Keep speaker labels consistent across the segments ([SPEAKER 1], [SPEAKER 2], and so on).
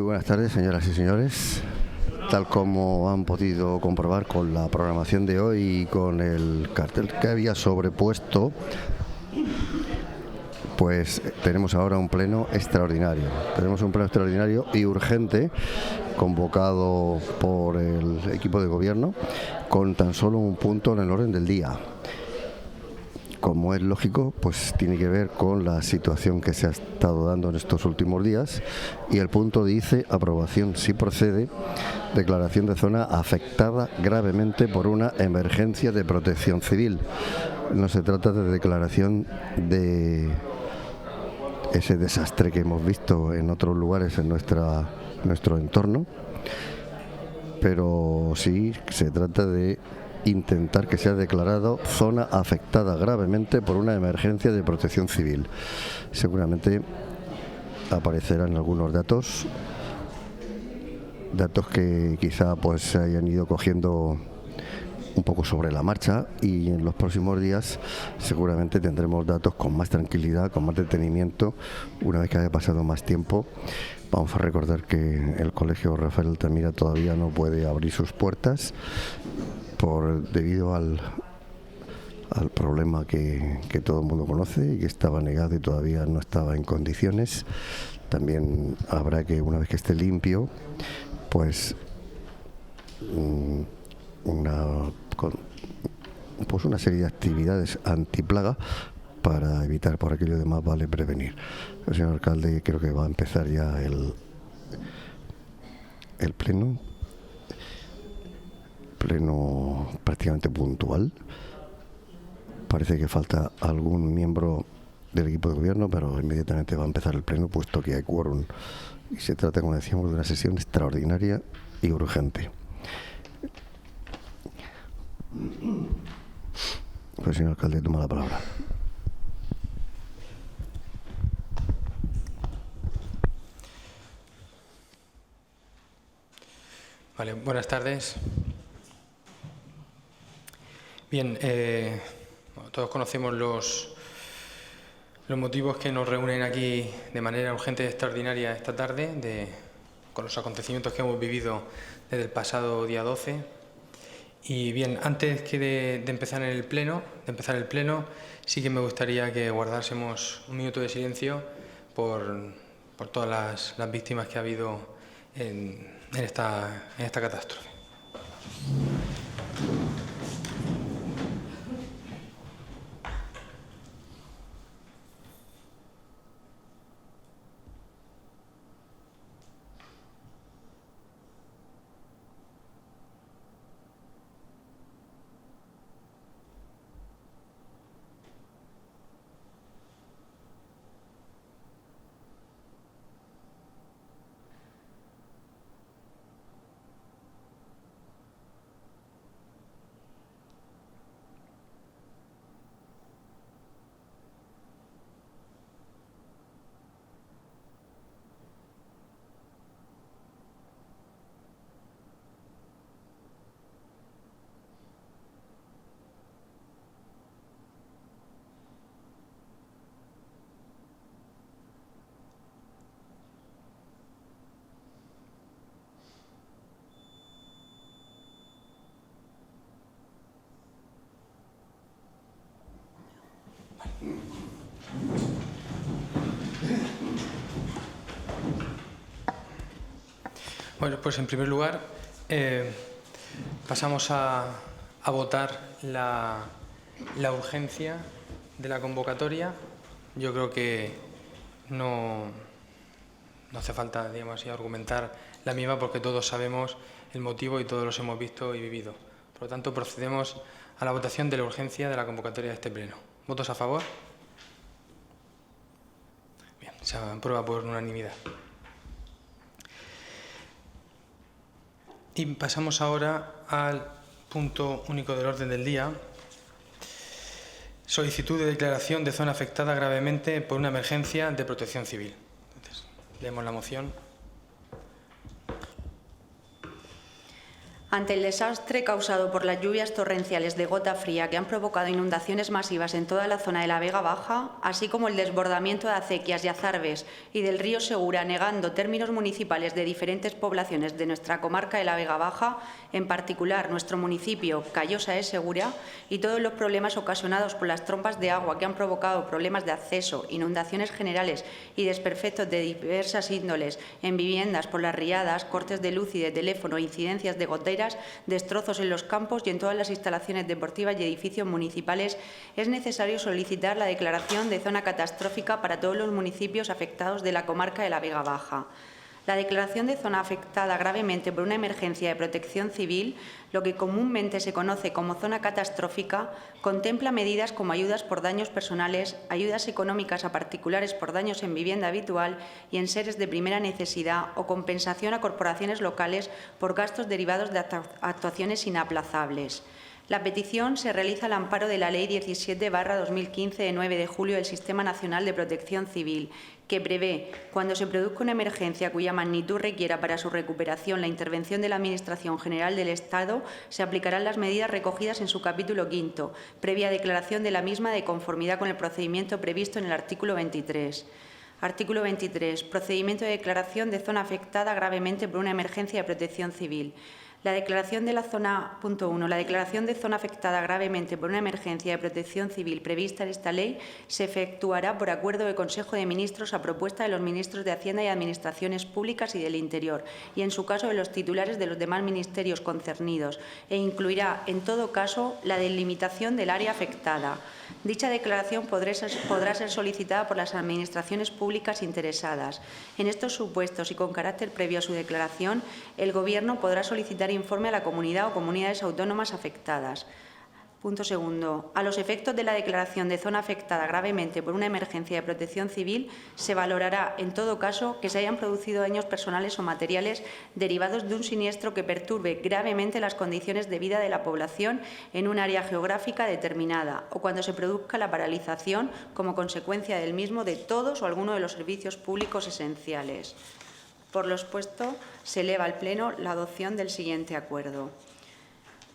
[SPEAKER 1] buenas tardes, señoras y señores. Tal como han podido comprobar con la programación de hoy y con el cartel que había sobrepuesto, pues tenemos ahora un pleno extraordinario. Tenemos un pleno extraordinario y urgente convocado por el equipo de gobierno con tan solo un punto en el orden del día. Como es lógico, pues tiene que ver con la situación que se ha estado dando en estos últimos días, y el punto dice: aprobación, si procede, declaración de zona afectada gravemente por una emergencia de protección civil. No se trata de declaración de ese desastre que hemos visto en otros lugares en nuestro entorno, pero sí se trata de intentar que sea declarado zona afectada gravemente por una emergencia de protección civil. Seguramente aparecerán algunos datos que quizá pues se hayan ido cogiendo un poco sobre la marcha, y en los próximos días seguramente tendremos datos con más tranquilidad, con más detenimiento, una vez que haya pasado más tiempo. Vamos a recordar que el Colegio Rafael Altamira todavía no puede abrir sus puertas debido al problema que todo el mundo conoce y que estaba negado y todavía no estaba en condiciones. También habrá que, una vez que esté limpio, pues una serie de actividades antiplaga para evitar, por aquello de más vale prevenir. El señor alcalde creo que va a empezar ya el pleno prácticamente puntual. Parece que falta algún miembro del equipo de gobierno, pero inmediatamente va a empezar el pleno, puesto que hay quórum, y se trata, como decíamos, de una sesión extraordinaria y urgente. Pues, señor alcalde, toma la palabra.
[SPEAKER 2] Vale, buenas tardes. Bien, todos conocemos los motivos que nos reúnen aquí de manera urgente y extraordinaria esta tarde, con los acontecimientos que hemos vivido desde el pasado día 12. Y bien, antes que de empezar el pleno, sí que me gustaría que guardásemos un minuto de silencio por todas las víctimas que ha habido en esta catástrofe. Bueno, pues en primer lugar pasamos a votar la urgencia de la convocatoria. Yo creo que no hace falta, digamos así, argumentar la misma, porque todos sabemos el motivo y todos los hemos visto y vivido. Por lo tanto, procedemos a la votación de la urgencia de la convocatoria de este pleno. ¿Votos a favor? Bien, se aprueba por unanimidad. Y pasamos ahora al punto único del orden del día. Solicitud de declaración de zona afectada gravemente por una emergencia de protección civil. Entonces, leemos la moción.
[SPEAKER 3] Ante el desastre causado por las lluvias torrenciales de gota fría que han provocado inundaciones masivas en toda la zona de la Vega Baja, así como el desbordamiento de acequias y azarbes y del río Segura, anegando términos municipales de diferentes poblaciones de nuestra comarca de la Vega Baja, en particular nuestro municipio, Callosa de Segura, y todos los problemas ocasionados por las trompas de agua que han provocado problemas de acceso, inundaciones generales y desperfectos de diversas índoles en viviendas por las riadas, cortes de luz y de teléfono, incidencias de goteras, destrozos en los campos y en todas las instalaciones deportivas y edificios municipales, es necesario solicitar la declaración de zona catastrófica para todos los municipios afectados de la comarca de la Vega Baja. La declaración de zona afectada gravemente por una emergencia de protección civil, lo que comúnmente se conoce como zona catastrófica, contempla medidas como ayudas por daños personales, ayudas económicas a particulares por daños en vivienda habitual y en seres de primera necesidad o compensación a corporaciones locales por gastos derivados de actuaciones inaplazables. La petición se realiza al amparo de la Ley 17/2015 de 9 de julio del Sistema Nacional de Protección Civil, que prevé, cuando se produzca una emergencia cuya magnitud requiera para su recuperación la intervención de la Administración General del Estado, se aplicarán las medidas recogidas en su capítulo 5º, previa declaración de la misma de conformidad con el procedimiento previsto en el artículo 23. Artículo 23. Procedimiento de declaración de zona afectada gravemente por una emergencia de protección civil. La declaración de la zona, punto 1. La declaración de zona afectada gravemente por una emergencia de protección civil prevista en esta ley se efectuará por acuerdo del Consejo de Ministros a propuesta de los ministros de Hacienda y Administraciones Públicas y del Interior y, en su caso, de los titulares de los demás ministerios concernidos, e incluirá, en todo caso, la delimitación del área afectada. Dicha declaración podrá ser solicitada por las administraciones públicas interesadas. En estos supuestos y con carácter previo a su declaración, el Gobierno podrá solicitar informe a la comunidad o comunidades autónomas afectadas. Punto segundo. A los efectos de la declaración de zona afectada gravemente por una emergencia de protección civil, se valorará, en todo caso, que se hayan producido daños personales o materiales derivados de un siniestro que perturbe gravemente las condiciones de vida de la población en un área geográfica determinada o cuando se produzca la paralización como consecuencia del mismo de todos o alguno de los servicios públicos esenciales. Por lo expuesto, se eleva al Pleno la adopción del siguiente acuerdo.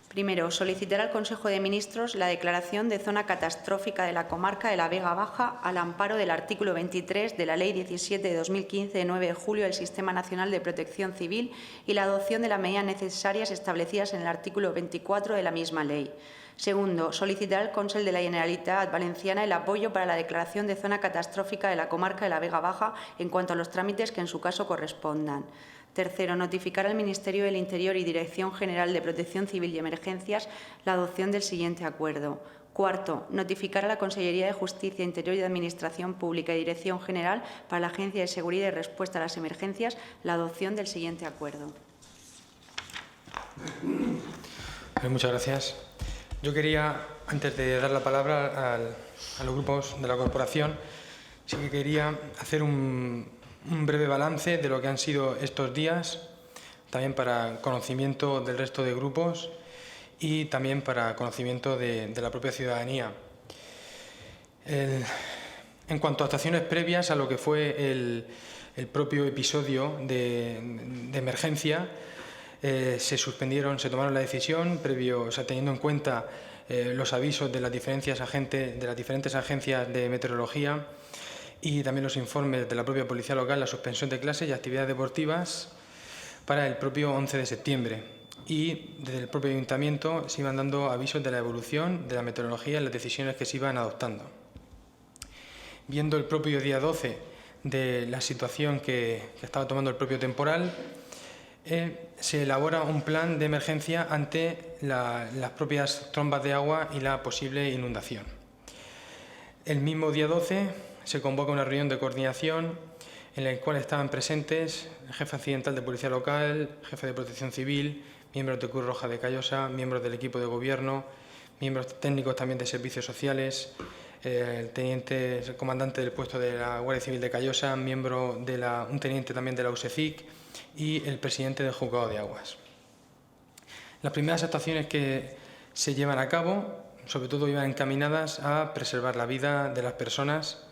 [SPEAKER 3] Primero, solicitar al Consejo de Ministros la declaración de zona catastrófica de la comarca de la Vega Baja al amparo del artículo 23 de la Ley 17 de 2015 de 9 de julio del Sistema Nacional de Protección Civil y la adopción de las medidas necesarias establecidas en el artículo 24 de la misma ley. Segundo, solicitar al Consell de la Generalitat Valenciana el apoyo para la declaración de zona catastrófica de la comarca de la Vega Baja en cuanto a los trámites que en su caso correspondan. Tercero, notificar al Ministerio del Interior y Dirección General de Protección Civil y Emergencias la adopción del siguiente acuerdo. Cuarto, notificar a la Consellería de Justicia, Interior y de Administración Pública y Dirección General para la Agencia de Seguridad y Respuesta a las Emergencias la adopción del siguiente acuerdo.
[SPEAKER 2] Muchas gracias. Yo quería, antes de dar la palabra a los grupos de la corporación, sí que quería hacer un breve balance de lo que han sido estos días, también para conocimiento del resto de grupos y también para conocimiento de la propia ciudadanía. En cuanto a actuaciones previas a lo que fue el propio episodio de emergencia, se tomaron la decisión teniendo en cuenta los avisos de las diferentes agencias de meteorología y también los informes de la propia Policía Local, la suspensión de clases y actividades deportivas para el propio 11 de septiembre. Y desde el propio Ayuntamiento se iban dando avisos de la evolución de la meteorología y las decisiones que se iban adoptando. Viendo el propio día 12 de la situación que estaba tomando el propio temporal, se elabora un plan de emergencia ante las propias trombas de agua y la posible inundación. El mismo día 12 se convoca una reunión de coordinación en la cual estaban presentes el jefe accidental de Policía Local, jefe de Protección Civil, miembros de Cruz Roja de Callosa, miembros del equipo de gobierno, miembros técnicos también de servicios sociales, el comandante del puesto de la Guardia Civil de Callosa, un teniente también de la USECIC y el presidente del Juzgado de Aguas. Las primeras actuaciones que se llevan a cabo, sobre todo, iban encaminadas a preservar la vida de las personas.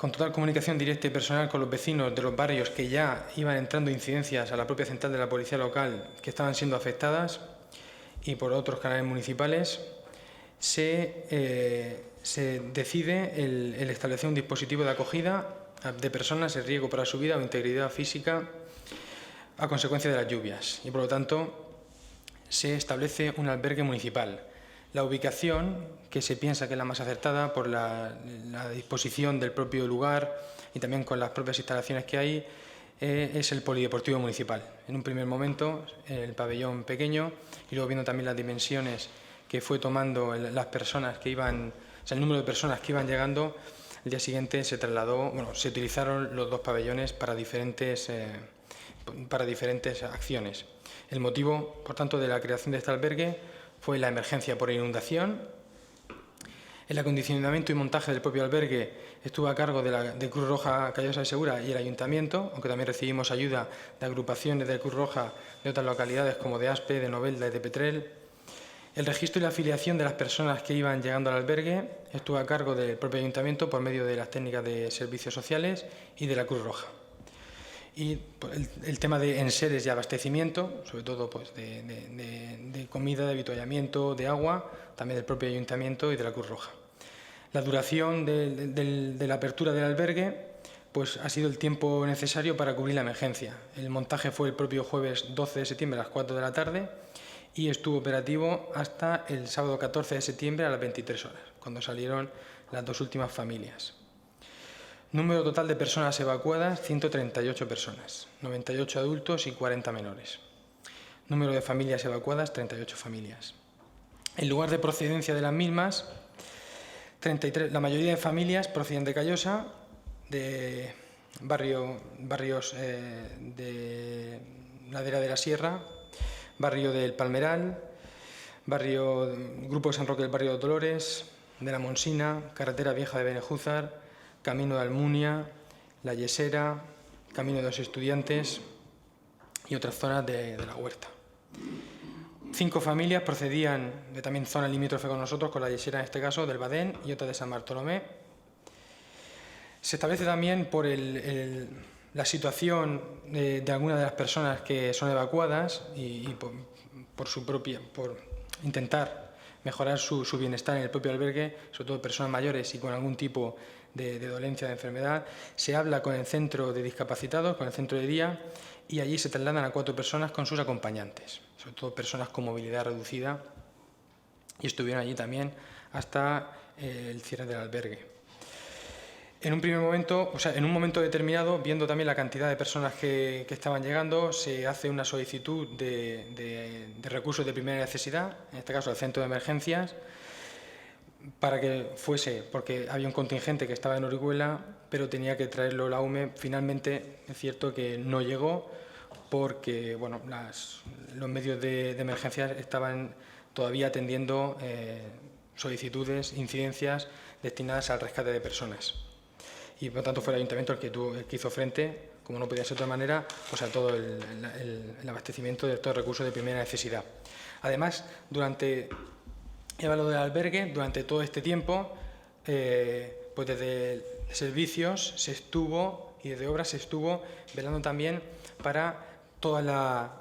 [SPEAKER 2] con total comunicación directa y personal con los vecinos de los barrios que ya iban entrando incidencias a la propia central de la policía local que estaban siendo afectadas y por otros canales municipales, se decide el establecer un dispositivo de acogida de personas en riesgo para su vida o integridad física a consecuencia de las lluvias y, por lo tanto, se establece un albergue municipal. La ubicación, que se piensa que es la más acertada por la disposición del propio lugar y también con las propias instalaciones que hay, es el polideportivo municipal. En un primer momento, el pabellón pequeño, y luego viendo también las dimensiones que fue tomando las personas que iban, o sea, el número de personas que iban llegando, el día siguiente se trasladó, bueno, se utilizaron los dos pabellones para diferentes acciones. El motivo, por tanto, de la creación de este albergue fue la emergencia por inundación. El acondicionamiento y montaje del propio albergue estuvo a cargo de Cruz Roja Callosa de Segura y el Ayuntamiento, aunque también recibimos ayuda de agrupaciones de Cruz Roja de otras localidades como de Aspe, de Novelda y de Petrel. El registro y la afiliación de las personas que iban llegando al albergue estuvo a cargo del propio Ayuntamiento por medio de las técnicas de servicios sociales y de la Cruz Roja. Y el tema de enseres y abastecimiento, sobre todo pues, de comida, de avituallamiento, de agua, también del propio Ayuntamiento y de la Cruz Roja. La duración de la apertura del albergue pues, ha sido el tiempo necesario para cubrir la emergencia. El montaje fue el propio jueves 12 de septiembre a las 4 de la tarde y estuvo operativo hasta el sábado 14 de septiembre a las 23 horas, cuando salieron las dos últimas familias. Número total de personas evacuadas, 138 personas, 98 adultos y 40 menores. Número de familias evacuadas, 38 familias. El lugar de procedencia de las mismas, 33, la mayoría de familias proceden de Callosa, de barrios de Ladera de la Sierra, barrio del Palmeral, Grupo de San Roque del barrio de Dolores, de la Monsina, Carretera Vieja de Benejúzar, Camino de Almunia, La Yesera, Camino de los Estudiantes y otras zonas de la Huerta. 5 familias procedían de también zona limítrofe con nosotros, con La Yesera en este caso, del Badén y otra de San Bartolomé. Se establece también por la situación de algunas de las personas que son evacuadas y por intentar mejorar su bienestar en el propio albergue, sobre todo personas mayores y con algún tipo de dolencia, de enfermedad. Se habla con el centro de discapacitados, con el centro de día, y allí se trasladan a 4 personas con sus acompañantes, sobre todo personas con movilidad reducida, y estuvieron allí también hasta el cierre del albergue. En un primer momento, o sea, en un momento determinado, viendo también la cantidad de personas que estaban llegando, se hace una solicitud de recursos de primera necesidad, en este caso al centro de emergencias, para que fuese, porque había un contingente que estaba en Orihuela, pero tenía que traerlo la UME. Finalmente, es cierto que no llegó porque bueno, los medios de emergencias estaban todavía atendiendo solicitudes, incidencias destinadas al rescate de personas. Y por lo tanto fue el Ayuntamiento el que hizo frente, como no podía ser de otra manera, pues a todo el abastecimiento de estos recursos de primera necesidad. Además, durante el valor del albergue, durante todo este tiempo, pues desde servicios se estuvo y desde obras se estuvo velando también para toda la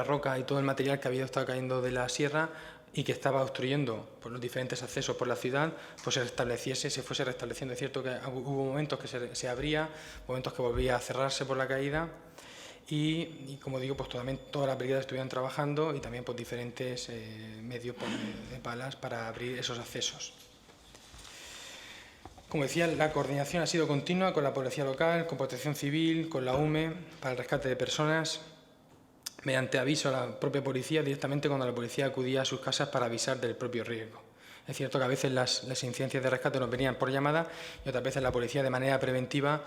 [SPEAKER 2] roca y todo el material que había estado cayendo de la sierra y que estaba obstruyendo por los diferentes accesos por la ciudad, pues se fuese restableciendo. Es cierto que hubo momentos que se abría, momentos que volvía a cerrarse por la caída y como digo, pues todas las brigadas estuvieron trabajando y también pues, diferentes medios de palas para abrir esos accesos. Como decía, la coordinación ha sido continua con la policía local, con Protección Civil, con la UME, para el rescate de personas, mediante aviso a la propia policía, directamente cuando la policía acudía a sus casas para avisar del propio riesgo. Es cierto que a veces las incidencias de rescate nos venían por llamada y otras veces la policía de manera preventiva,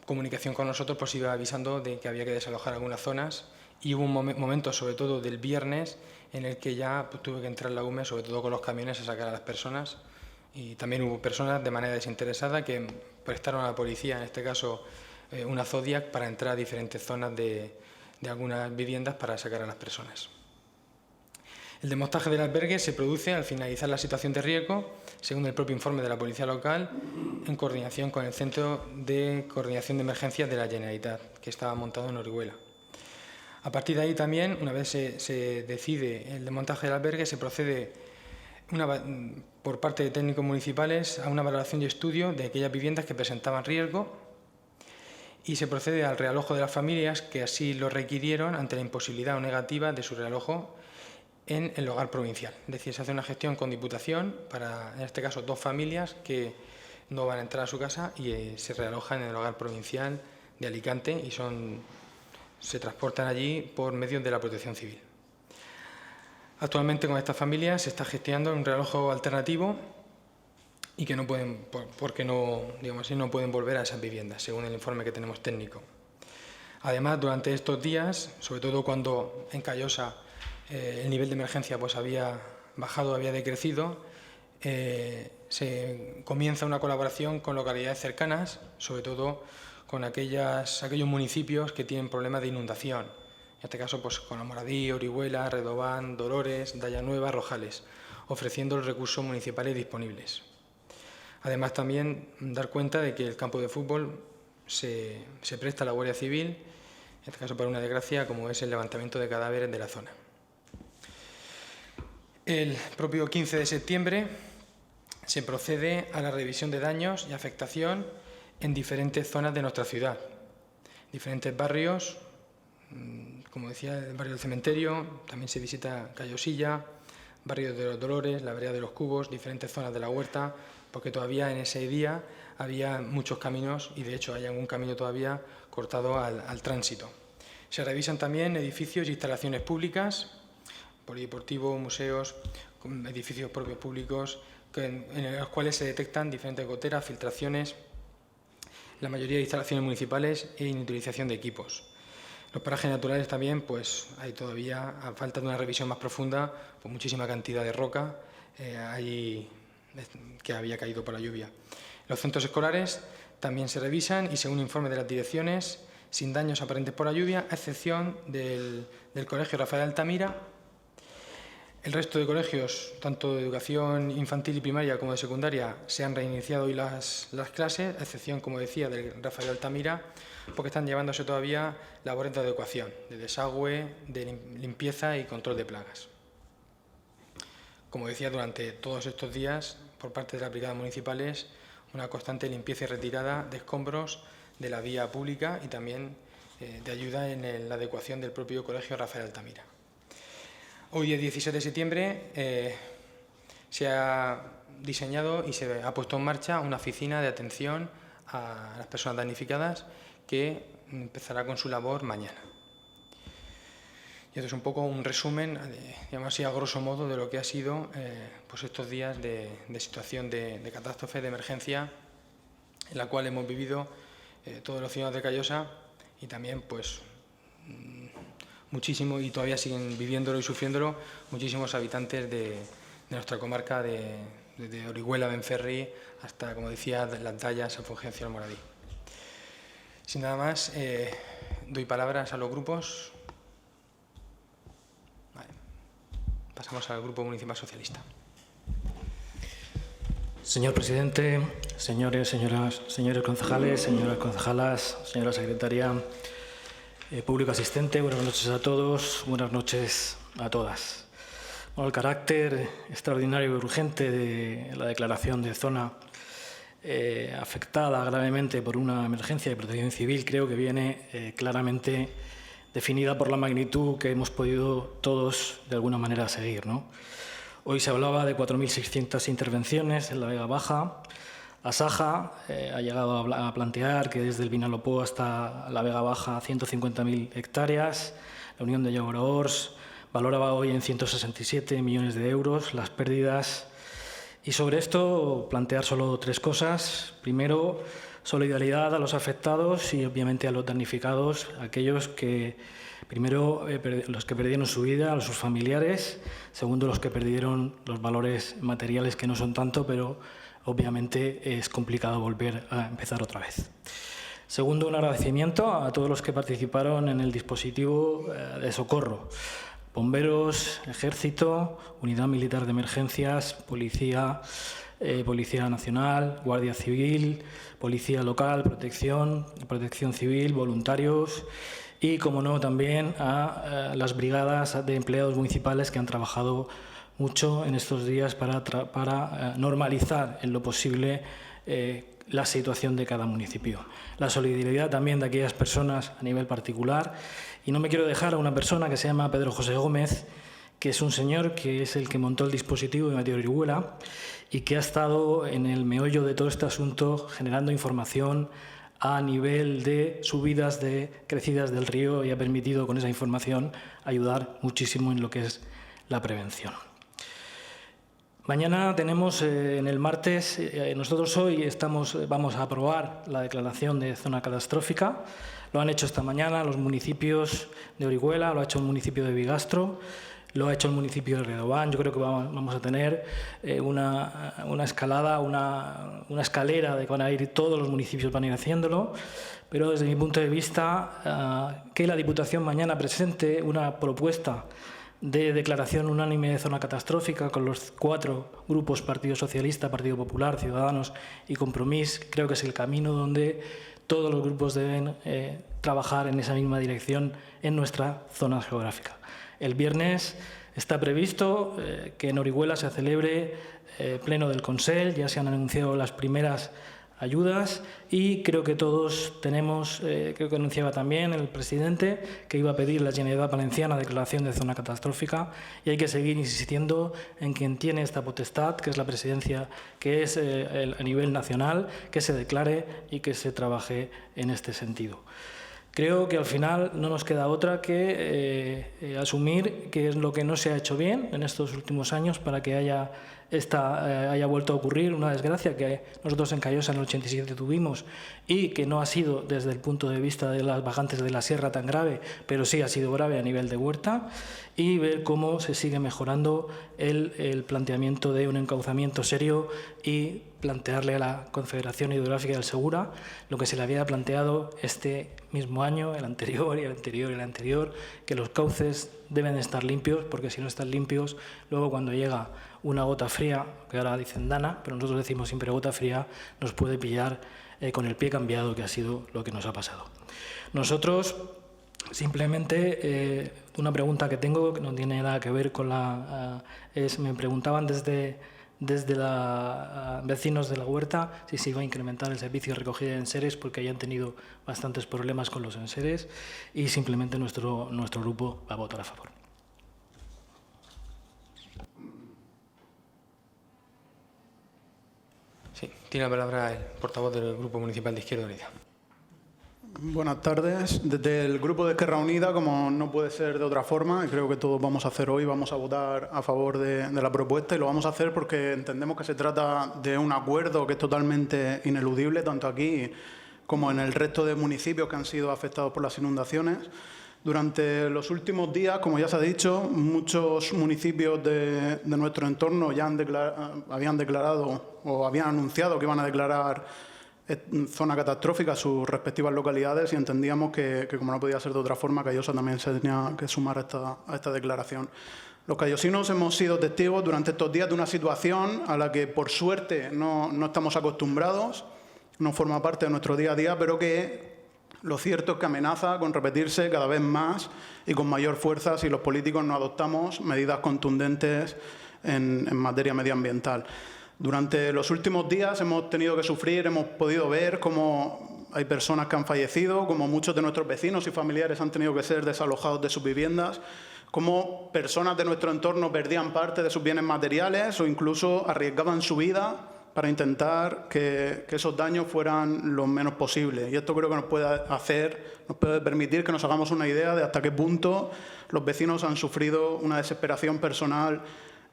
[SPEAKER 2] comunicación con nosotros, pues iba avisando de que había que desalojar algunas zonas y hubo un momento, sobre todo del viernes, en el que ya pues, tuve que entrar la UME, sobre todo con los camiones, a sacar a las personas. Y también hubo personas de manera desinteresada que prestaron a la policía, en este caso una Zodiac, para entrar a diferentes zonas de algunas viviendas para sacar a las personas. El desmontaje del albergue se produce al finalizar la situación de riesgo, según el propio informe de la Policía Local, en coordinación con el Centro de Coordinación de Emergencias de la Generalitat, que estaba montado en Orihuela. A partir de ahí también, una vez se decide el desmontaje del albergue, se procede por parte de técnicos municipales a una valoración y estudio de aquellas viviendas que presentaban riesgo y se procede al realojo de las familias que así lo requirieron ante la imposibilidad o negativa de su realojo en el hogar provincial. Es decir, se hace una gestión con Diputación para, en este caso, 2 familias que no van a entrar a su casa y se realojan en el hogar provincial de Alicante y se transportan allí por medios de la Protección Civil. Actualmente con estas familias se está gestionando un realojo alternativo y que no pueden, porque no, digamos así, no pueden volver a esas viviendas, según el informe que tenemos técnico. Además, durante estos días, sobre todo cuando en Callosa el nivel de emergencia pues había bajado, había decrecido, se comienza una colaboración con localidades cercanas, sobre todo con aquellos municipios que tienen problemas de inundación. En este caso, pues con Almoradí, Orihuela, Redován, Dolores, Dayanueva, Rojales, ofreciendo los recursos municipales disponibles. Además, también dar cuenta de que el campo de fútbol se presta a la Guardia Civil, en este caso para una desgracia, como es el levantamiento de cadáveres de la zona. El propio 15 de septiembre se procede a la revisión de daños y afectación en diferentes zonas de nuestra ciudad, diferentes barrios, como decía, el barrio del Cementerio, también se visita Callosilla, barrio de los Dolores, la vereda de los Cubos, diferentes zonas de la Huerta, porque todavía en ese día había muchos caminos y de hecho hay algún camino todavía cortado al tránsito. Se revisan también edificios e instalaciones públicas, polideportivos, museos, edificios propios públicos, en los cuales se detectan diferentes goteras, filtraciones, la mayoría de instalaciones municipales e inutilización de equipos. Los parajes naturales también, pues hay todavía, a falta de una revisión más profunda, pues muchísima cantidad de roca que había caído por la lluvia. Los centros escolares también se revisan y según informe de las direcciones, sin daños aparentes por la lluvia, a excepción del Colegio Rafael Altamira. El resto de colegios, tanto de educación infantil y primaria como de secundaria, se han reiniciado hoy las clases, a excepción, como decía, del Rafael Altamira, porque están llevándose todavía labores de adecuación, de desagüe, de limpieza y control de plagas. Como decía, durante todos estos días, por parte de las brigadas municipales, una constante limpieza y retirada de escombros de la vía pública y también de ayuda en la adecuación del propio Colegio Rafael Altamira. Hoy, el 17 de septiembre, se ha diseñado y se ha puesto en marcha una oficina de atención a las personas damnificadas que empezará con su labor mañana. Y esto es un poco un resumen, digamos así, a grosso modo, de lo que ha sido pues estos días de situación de catástrofe, de emergencia, en la cual hemos vivido todos los ciudadanos de Callosa y también, pues, muchísimo, y todavía siguen viviéndolo y sufriéndolo, muchísimos habitantes de nuestra comarca, desde Orihuela, Benferri, hasta, como decía, Las Dallas, San Fulgencio, Almoradí. Sin nada más, doy palabras a los grupos. Vale. Pasamos al Grupo Municipal Socialista.
[SPEAKER 4] Señor presidente, señores concejales, señoras concejalas, señora secretaria, público asistente, buenas noches a todos, buenas noches a todas. Bueno, el carácter extraordinario y urgente de la declaración de zona afectada gravemente por una emergencia de protección civil creo que viene claramente definida por la magnitud que hemos podido todos de alguna manera seguir, ¿no? Hoy se hablaba de 4.600 intervenciones en la Vega Baja. Asaja ha llegado a plantear que desde el Vinalopó hasta la Vega Baja 150.000 hectáreas. La Unión de Llobregat valoraba hoy en 167 millones de euros las pérdidas. Y sobre esto plantear solo 3 cosas. Primero, solidaridad a los afectados y obviamente a los damnificados, aquellos que, primero, los que perdieron su vida, a sus familiares. Segundo, los que perdieron los valores materiales, que no son tanto, pero obviamente es complicado volver a empezar otra vez. Segundo, un agradecimiento a todos los que participaron en el dispositivo de socorro. bomberos, ejército, unidad militar de emergencias, policía nacional, guardia civil, policía local, protección civil, voluntarios y, como no, también a las brigadas de empleados municipales que han trabajado mucho en estos días para normalizar en lo posible la situación de cada municipio. La solidaridad también de aquellas personas a nivel particular. Y no me quiero dejar a una persona que se llama Pedro José Gómez, que es un señor que es el que montó el dispositivo de Mateo Orihuela y que ha estado en el meollo de todo este asunto generando información a nivel de subidas crecidas del río y ha permitido con esa información ayudar muchísimo en lo que es la prevención. Mañana tenemos, en el martes, nosotros hoy vamos a aprobar la declaración de zona catastrófica. Lo han hecho esta mañana los municipios de Orihuela, lo ha hecho el municipio de Bigastro, lo ha hecho el municipio de Redován. Yo creo que vamos a tener una escalada, una escalera de que van a ir todos los municipios, van a ir haciéndolo. Pero desde mi punto de vista, que la Diputación mañana presente una propuesta de declaración unánime de zona catastrófica con los 4 grupos, Partido Socialista, Partido Popular, Ciudadanos y Compromís, creo que es el camino donde todos los grupos deben trabajar en esa misma dirección en nuestra zona geográfica. El viernes está previsto que en Orihuela se celebre pleno del Consell, ya se han anunciado las primeras ayudas y creo que todos tenemos, creo que anunciaba también el presidente, que iba a pedir a la Generalitat Valenciana declaración de zona catastrófica y hay que seguir insistiendo en quien tiene esta potestad, que es la presidencia, que es a nivel nacional, que se declare y que se trabaje en este sentido. Creo que al final no nos queda otra que asumir que es lo que no se ha hecho bien en estos últimos años para que haya vuelto a ocurrir una desgracia que nosotros en Callosa en el 87 tuvimos y que no ha sido desde el punto de vista de las bajantes de la sierra tan grave, pero sí ha sido grave a nivel de huerta, y ver cómo se sigue mejorando el planteamiento de un encauzamiento serio y plantearle a la Confederación Hidrográfica del Segura lo que se le había planteado este mismo año, el anterior y el anterior y el anterior, que los cauces deben estar limpios, porque si no están limpios, luego cuando llega una gota fría, que ahora dicen dana, pero nosotros decimos siempre gota fría, nos puede pillar con el pie cambiado, que ha sido lo que nos ha pasado. Nosotros, simplemente, una pregunta que tengo, que no tiene nada que ver con me preguntaban desde vecinos de la huerta si se iba a incrementar el servicio de recogida de enseres, porque hayan tenido bastantes problemas con los enseres, y simplemente nuestro grupo va a votar a favor.
[SPEAKER 2] Sí, tiene la palabra el portavoz del Grupo Municipal de Izquierda Unida.
[SPEAKER 5] Buenas tardes. Desde el Grupo de Esquerra Unida, como no puede ser de otra forma, y creo que todos vamos a hacer hoy, vamos a votar a favor de la propuesta, y lo vamos a hacer porque entendemos que se trata de un acuerdo que es totalmente ineludible, tanto aquí como en el resto de municipios que han sido afectados por las inundaciones. Durante los últimos días, como ya se ha dicho, muchos municipios de nuestro entorno ya habían declarado o habían anunciado que iban a declarar zona catastrófica a sus respectivas localidades, y entendíamos que como no podía ser de otra forma, Callosa también se tenía que sumar a esta declaración. Los callosinos hemos sido testigos durante estos días de una situación a la que, por suerte, no estamos acostumbrados, no forma parte de nuestro día a día, pero que lo cierto es que amenaza con repetirse cada vez más y con mayor fuerza si los políticos no adoptamos medidas contundentes en materia medioambiental. Durante los últimos días hemos tenido que sufrir, hemos podido ver cómo hay personas que han fallecido, cómo muchos de nuestros vecinos y familiares han tenido que ser desalojados de sus viviendas, cómo personas de nuestro entorno perdían parte de sus bienes materiales o incluso arriesgaban su vida para intentar que esos daños fueran lo menos posible. Y esto creo que nos puede permitir que nos hagamos una idea de hasta qué punto los vecinos han sufrido una desesperación personal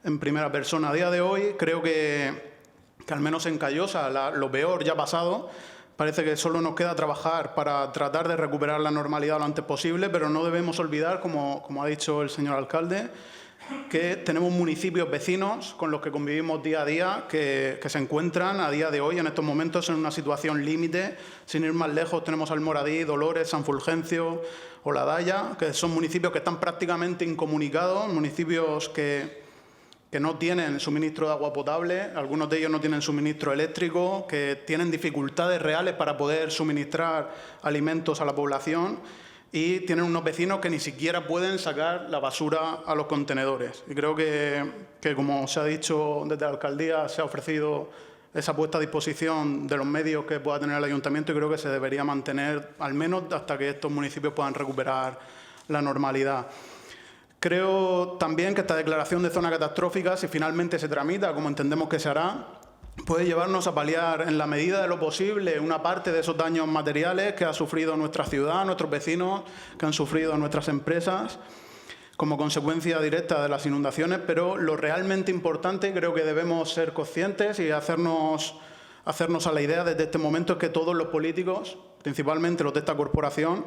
[SPEAKER 5] en primera persona. A día de hoy creo que al menos en Callosa lo peor ya ha pasado. Parece que solo nos queda trabajar para tratar de recuperar la normalidad lo antes posible, pero no debemos olvidar, como ha dicho el señor alcalde, que tenemos municipios vecinos con los que convivimos día a día que se encuentran a día de hoy, en estos momentos, en una situación límite. Sin ir más lejos, tenemos Almoradí, Dolores, San Fulgencio o La Daya, que son municipios que están prácticamente incomunicados, municipios que no tienen suministro de agua potable, algunos de ellos no tienen suministro eléctrico, que tienen dificultades reales para poder suministrar alimentos a la población y tienen unos vecinos que ni siquiera pueden sacar la basura a los contenedores. Y creo que como se ha dicho desde la alcaldía, se ha ofrecido esa puesta a disposición de los medios que pueda tener el ayuntamiento y creo que se debería mantener al menos hasta que estos municipios puedan recuperar la normalidad. Creo también que esta declaración de zona catastrófica, si finalmente se tramita, como entendemos que se hará, puede llevarnos a paliar en la medida de lo posible una parte de esos daños materiales que ha sufrido nuestra ciudad, nuestros vecinos, que han sufrido nuestras empresas como consecuencia directa de las inundaciones, pero lo realmente importante, creo que debemos ser conscientes y hacernos a la idea desde este momento, es que todos los políticos, principalmente los de esta corporación,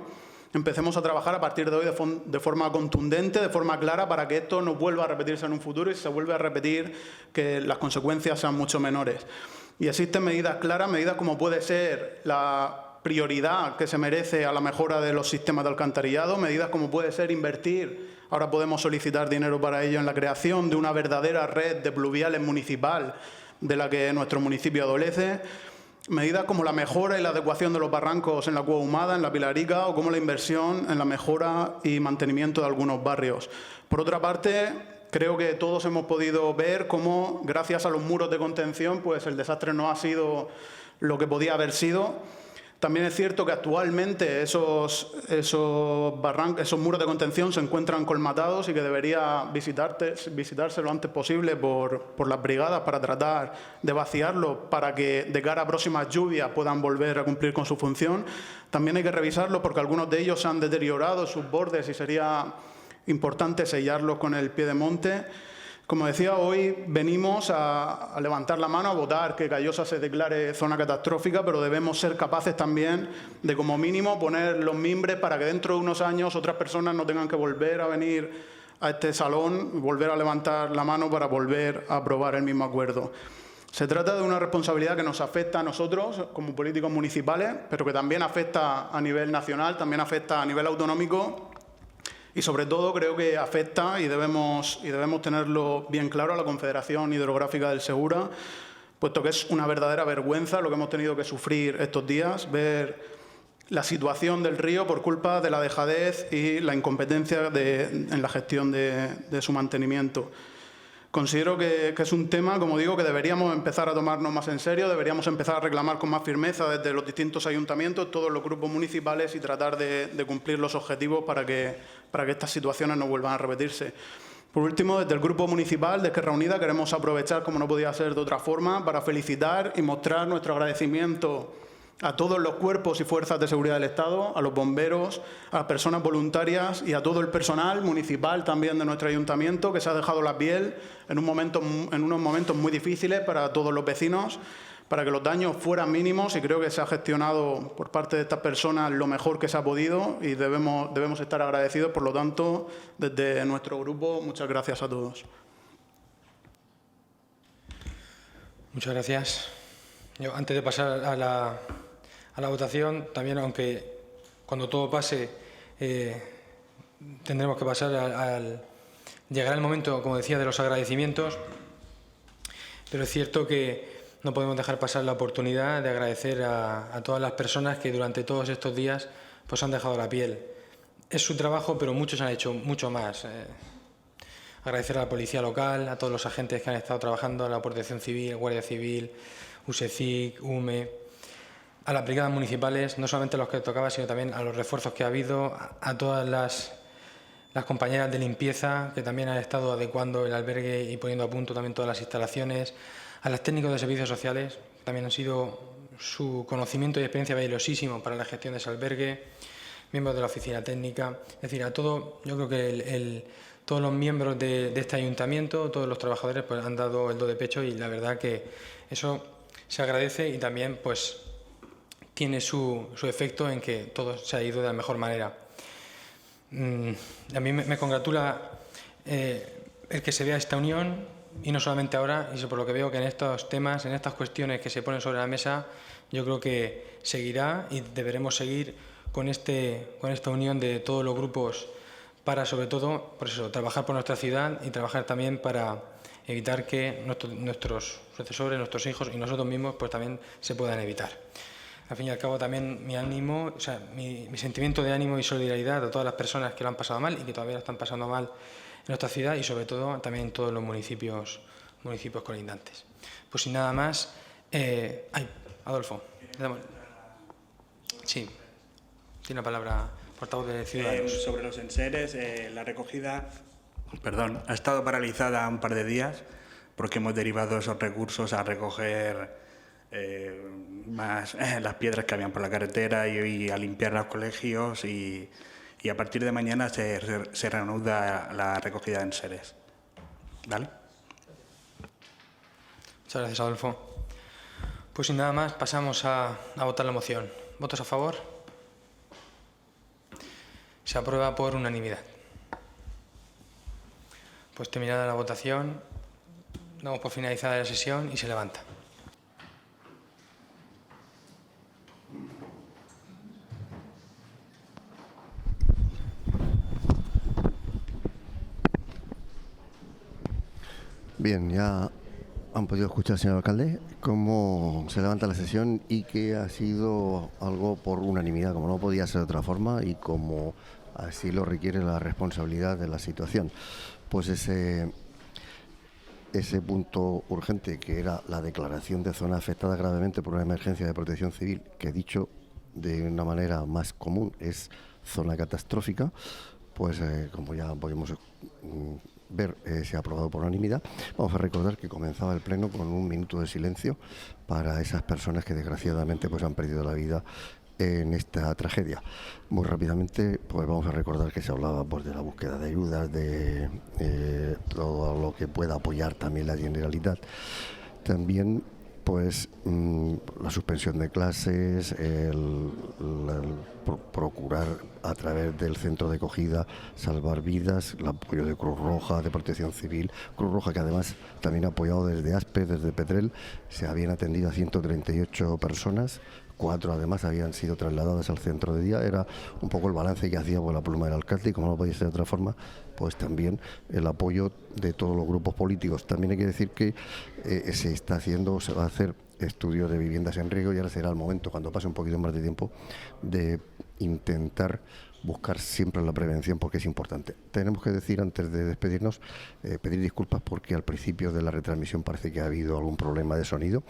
[SPEAKER 5] empecemos a trabajar a partir de hoy de forma contundente, de forma clara, para que esto no vuelva a repetirse en un futuro y si se vuelve a repetir, que las consecuencias sean mucho menores. Y existen medidas claras, medidas como puede ser la prioridad que se merece a la mejora de los sistemas de alcantarillado, medidas como puede ser invertir, ahora podemos solicitar dinero para ello, en la creación de una verdadera red de pluviales municipal de la que nuestro municipio adolece, medidas como la mejora y la adecuación de los barrancos en la Cueva Humada, en la Pilarica, o como la inversión en la mejora y mantenimiento de algunos barrios. Por otra parte, creo que todos hemos podido ver cómo, gracias a los muros de contención, pues el desastre no ha sido lo que podía haber sido. También es cierto que actualmente esos muros de contención se encuentran colmatados y que debería visitarse lo antes posible por las brigadas para tratar de vaciarlos para que de cara a próximas lluvias puedan volver a cumplir con su función. También hay que revisarlos porque algunos de ellos se han deteriorado sus bordes y sería importante sellarlos con el pie de monte. Como decía, hoy venimos a levantar la mano, a votar que Callosa se declare zona catastrófica, pero debemos ser capaces también de, como mínimo, poner los mimbres para que dentro de unos años otras personas no tengan que volver a venir a este salón y volver a levantar la mano para volver a aprobar el mismo acuerdo. Se trata de una responsabilidad que nos afecta a nosotros como políticos municipales, pero que también afecta a nivel nacional, también afecta a nivel autonómico. Y sobre todo creo que afecta, y debemos tenerlo bien claro, a la Confederación Hidrográfica del Segura, puesto que es una verdadera vergüenza lo que hemos tenido que sufrir estos días, ver la situación del río por culpa de la dejadez y la incompetencia en la gestión de su mantenimiento. Considero que es un tema, como digo, que deberíamos empezar a tomarnos más en serio, deberíamos empezar a reclamar con más firmeza desde los distintos ayuntamientos, todos los grupos municipales y tratar de cumplir los objetivos para que estas situaciones no vuelvan a repetirse. Por último, desde el Grupo Municipal de Esquerra Unida queremos aprovechar, como no podía ser de otra forma, para felicitar y mostrar nuestro agradecimiento a todos los cuerpos y fuerzas de seguridad del Estado, a los bomberos, a las personas voluntarias y a todo el personal municipal también de nuestro ayuntamiento que se ha dejado la piel en unos momentos muy difíciles para todos los vecinos, para que los daños fueran mínimos, y creo que se ha gestionado por parte de estas personas lo mejor que se ha podido y debemos estar agradecidos. Por lo tanto, desde nuestro grupo, muchas gracias a todos.
[SPEAKER 2] Muchas gracias. Yo, antes de pasar a la votación, también, aunque cuando todo pase tendremos que pasar llegará el momento, como decía, de los agradecimientos, pero es cierto que no podemos dejar pasar la oportunidad de agradecer a todas las personas que durante todos estos días pues han dejado la piel. Es su trabajo, pero muchos han hecho mucho más. Agradecer a la policía local, a todos los agentes que han estado trabajando, a la Protección Civil, Guardia Civil, USECIC, UME, a las brigadas municipales, no solamente a los que tocaba, sino también a los refuerzos que ha habido, a todas las compañeras de limpieza que también han estado adecuando el albergue y poniendo a punto también todas las instalaciones, a los técnicos de servicios sociales, que también han sido su conocimiento y experiencia valiosísimo para la gestión de ese albergue, miembros de la oficina técnica, es decir, a todo, yo creo que todos los miembros de este ayuntamiento, todos los trabajadores pues han dado el do de pecho, y la verdad que eso se agradece y también pues tiene su efecto en que todo se ha ido de la mejor manera. A mí me congratula el que se vea esta unión, y no solamente ahora, y por lo que veo que en estos temas, en estas cuestiones que se ponen sobre la mesa, yo creo que seguirá y deberemos seguir con esta unión de todos los grupos para, sobre todo, por eso, trabajar por nuestra ciudad y trabajar también para evitar que nuestros sucesores, nuestros hijos y nosotros mismos pues también se puedan evitar. Al fin y al cabo, también mi ánimo, o sea, mi sentimiento de ánimo y solidaridad a todas las personas que lo han pasado mal y que todavía lo están pasando mal en nuestra ciudad y sobre todo también en todos los municipios colindantes. Pues sin nada más, Adolfo. Sí, tiene la palabra portavoz de Ciudadanos.
[SPEAKER 6] Sobre los enseres, la recogida ha estado paralizada un par de días porque hemos derivado esos recursos a recoger más las piedras que habían por la carretera y a limpiar los colegios y a partir de mañana se reanuda la recogida de enseres. ¿Vale?
[SPEAKER 2] Muchas gracias, Adolfo. Pues sin nada más, pasamos a votar la moción. ¿Votos a favor? Se aprueba por unanimidad. Pues terminada la votación, damos por finalizada la sesión y se levanta.
[SPEAKER 1] Bien, ya han podido escuchar, señor alcalde, cómo se levanta la sesión y que ha sido algo por unanimidad, como no podía ser de otra forma y como así lo requiere la responsabilidad de la situación. Pues ese punto urgente, que era la declaración de zona afectada gravemente por una emergencia de protección civil, que dicho de una manera más común es zona catastrófica, pues como ya podemos ver, se ha aprobado por unanimidad. Vamos a recordar que comenzaba el pleno con un minuto de silencio para esas personas que desgraciadamente pues han perdido la vida en esta tragedia. Muy rápidamente pues vamos a recordar que se hablaba pues de la búsqueda de ayudas, de todo lo que pueda apoyar también la Generalitat. También pues la suspensión de clases, el procurar a través del centro de acogida salvar vidas, el apoyo de Cruz Roja, de Protección Civil, Cruz Roja que además también ha apoyado desde Aspe, desde Petrel, se habían atendido a 138 personas, 4 además habían sido trasladadas al centro de día. Era un poco el balance que hacía por la pluma del alcalde y como no podía ser de otra forma, pues también el apoyo de todos los grupos políticos. También hay que decir que se va a hacer estudios de viviendas en riesgo y ahora será el momento, cuando pase un poquito más de tiempo, de intentar buscar siempre la prevención porque es importante. Tenemos que decir, antes de despedirnos, pedir disculpas porque al principio de la retransmisión parece que ha habido algún problema de sonido.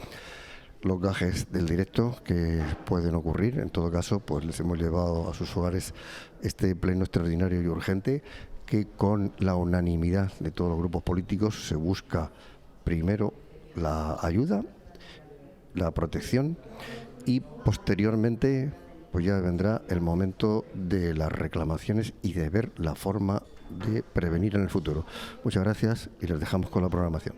[SPEAKER 1] Los gajes del directo que pueden ocurrir, en todo caso, pues les hemos llevado a sus hogares este pleno extraordinario y urgente que con la unanimidad de todos los grupos políticos se busca primero la ayuda, la protección y posteriormente pues ya vendrá el momento de las reclamaciones y de ver la forma de prevenir en el futuro. Muchas gracias y les dejamos con la programación.